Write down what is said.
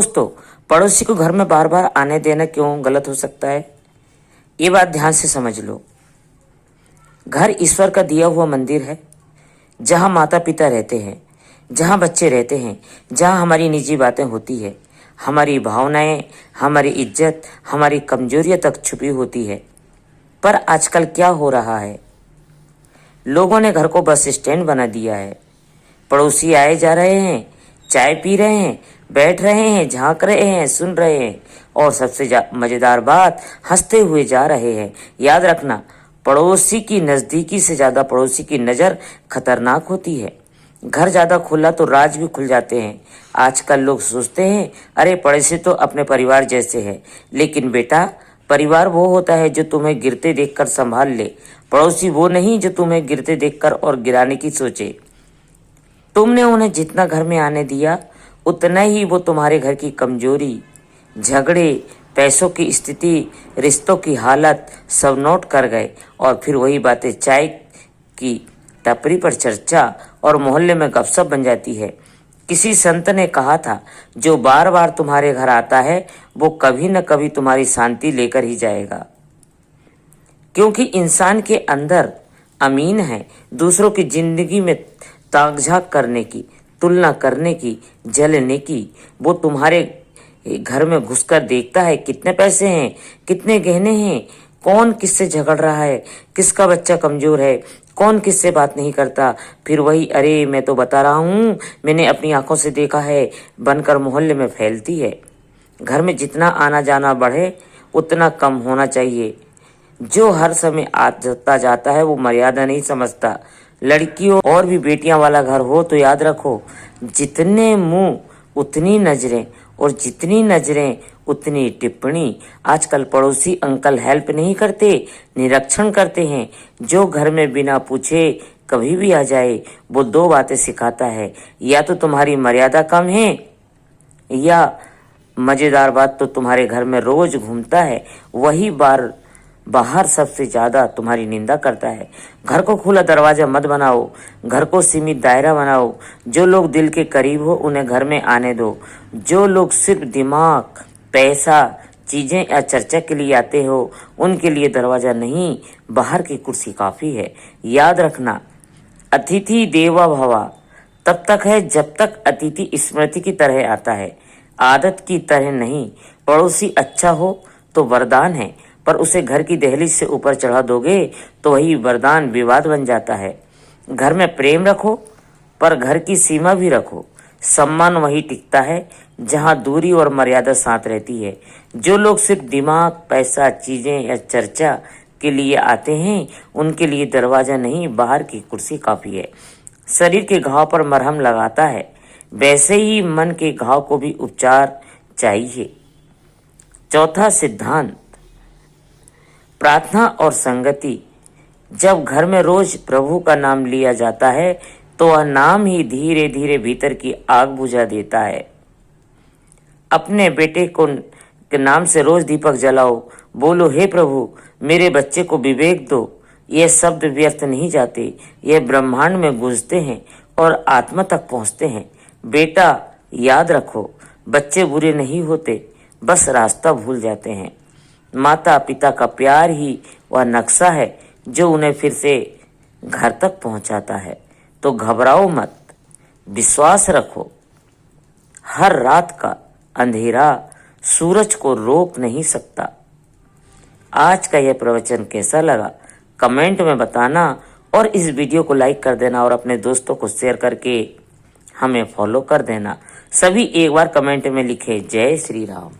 दोस्तों, पड़ोसी को घर में बार बार आने देना क्यों गलत हो सकता है? ये बात ध्यान से समझ लो। घर ईश्वर का दिया हुआ मंदिर है, जहाँ माता पिता रहते हैं, जहाँ बच्चे रहते हैं, जहाँ हमारी निजी बातें होती है, हमारी भावनाएं, हमारी इज्जत, हमारी कमजोरियां तक छुपी होती है। पर आजकल क्या हो रहा है, लोगों ने घर को बस स्टैंड बना दिया है। पड़ोसी आए जा रहे हैं, चाय पी रहे हैं, बैठ रहे हैं, झांक रहे हैं, सुन रहे हैं और सबसे मजेदार बात, हंसते हुए जा रहे हैं। याद रखना, पड़ोसी की नजदीकी से ज्यादा पड़ोसी की नजर खतरनाक होती है। घर ज्यादा खुला तो राज भी खुल जाते हैं। आजकल लोग सोचते हैं अरे पड़ोसी तो अपने परिवार जैसे है, लेकिन बेटा परिवार वो होता है जो तुम्हें गिरते देखकर संभाल ले। पड़ोसी वो नहीं जो तुम्हें गिरते देखकर और गिराने की सोचे। तुमने उन्हें जितना घर में आने दिया, उतना ही वो तुम्हारे घर की कमजोरी, झगड़े, पैसों की स्थिति, रिश्तों की हालत सब नोट कर गए और फिर वही बातें चाय की टपरी पर चर्चा और मोहल्ले में गपशप बन जाती है। किसी संत ने कहा था, जो बार बार तुम्हारे घर आता है वो कभी न कभी तुम्हारी शांति लेकर ही जाएगा। क्योंकि इंसान के अंदर अमीन है दूसरों की जिंदगी में ताक झाक करने की, तुलना करने की, जलने की। वो तुम्हारे घर में घुसकर देखता है कितने पैसे हैं, कितने गहने हैं, कौन किससे झगड़ रहा है, किसका बच्चा कमजोर है, कौन किससे बात नहीं करता। फिर वही अरे मैं तो बता रहा हूँ, मैंने अपनी आंखों से देखा है बनकर मोहल्ले में फैलती है। घर में जितना आना जाना बढ़े उतना कम होना चाहिए। जो हर समय आता जाता है वो मर्यादा नहीं समझता। लड़कियों और भी बेटियां वाला घर हो तो याद रखो, जितने मुंह उतनी नजरें और जितनी नजरें उतनी टिप्पणी। आजकल पड़ोसी अंकल हेल्प नहीं करते, निरीक्षण करते हैं। जो घर में बिना पूछे कभी भी आ जाए वो दो बातें सिखाता है, या तो तुम्हारी मर्यादा कम है या मजेदार बात तो तुम्हारे घर में रोज घूमता है, वही बाहर सबसे ज्यादा तुम्हारी निंदा करता है। घर को खुला दरवाजा मत बनाओ, घर को सीमित दायरा बनाओ। जो लोग दिल के करीब हो उन्हें घर में आने दो। जो लोग सिर्फ दिमाग, पैसा, चीजें या चर्चा के लिए आते हो उनके लिए दरवाजा नहीं, बाहर की कुर्सी काफी है। याद रखना, अतिथि देवो भव तब तक है जब तक अतिथि स्मृति की तरह आता है, आदत की तरह नहीं। पड़ोसी अच्छा हो तो वरदान है, पर उसे घर की दहलीज से ऊपर चढ़ा दोगे तो वही वरदान विवाद बन जाता है। घर में प्रेम रखो पर घर की सीमा भी रखो। सम्मान वही टिकता है जहां दूरी और मर्यादा साथ रहती है। जो लोग सिर्फ दिमाग, पैसा, चीजें या चर्चा के लिए आते हैं उनके लिए दरवाजा नहीं, बाहर की कुर्सी काफी है। शरीर के घाव पर मरहम लगाता है, वैसे ही मन के घाव को भी उपचार चाहिए। चौथा सिद्धांत, प्रार्थना और संगति। जब घर में रोज प्रभु का नाम लिया जाता है तो वह नाम ही धीरे धीरे भीतर की आग बुझा देता है। अपने बेटे के नाम से रोज दीपक जलाओ, बोलो हे प्रभु मेरे बच्चे को विवेक दो। ये शब्द व्यर्थ नहीं जाते, ये ब्रह्मांड में गूंजते हैं और आत्मा तक पहुंचते हैं। बेटा याद रखो, बच्चे बुरे नहीं होते, बस रास्ता भूल जाते हैं। माता पिता का प्यार ही वह नक्शा है जो उन्हें फिर से घर तक पहुंचाता है। तो घबराओ मत, विश्वास रखो। हर रात का अंधेरा सूरज को रोक नहीं सकता। आज का यह प्रवचन कैसा लगा कमेंट में बताना और इस वीडियो को लाइक कर देना और अपने दोस्तों को शेयर करके हमें फॉलो कर देना। सभी एक बार कमेंट में लिखे जय श्री राम।